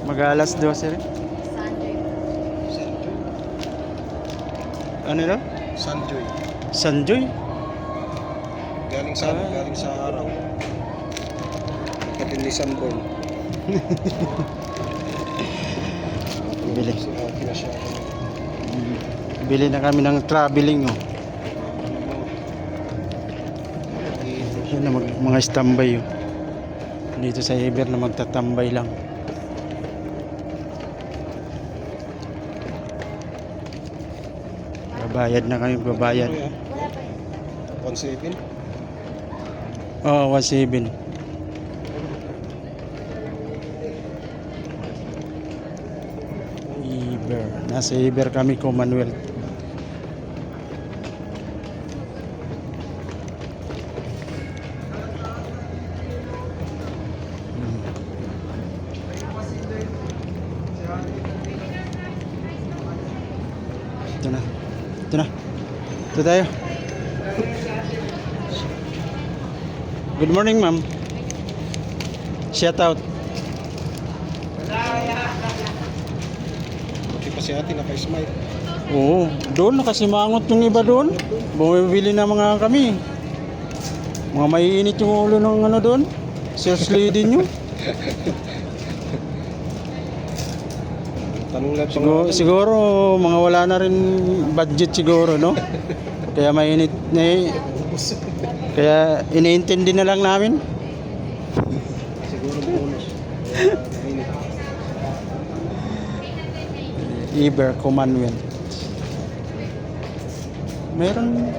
Mag-alas 12 rin. Sanjoy. Sanjoy. Ano daw? Sanjoy. Sanjoy? Galing sa araw. Kapatid ni Sanborn. Bili. Si Ate na siya. Bili na kami ng traveling, oh. Yan na mga standby, oh. Dito sa Iber na magtatambay lang. Babayad na kami, babayad. Wala pa yun. 1.7. Oo, 1.7. Iber. Nasa Iber kami, Commonwealth. Ito na. Ito na. Ito tayo. Good morning, ma'am. Shout out. Buti pa si Ate naka-smile. Oo, doon nakasimangot yung iba doon. Bumibili na mga kami. Mga maiinit yung ulo ng ano doon. Sales lady nyo. Tanong lang Siguro mga wala na rin budget siguro, no? Kaya mainit na kaya iniintindi na lang namin. siguro bonus. Minute. Iber, Commonwealth. Meron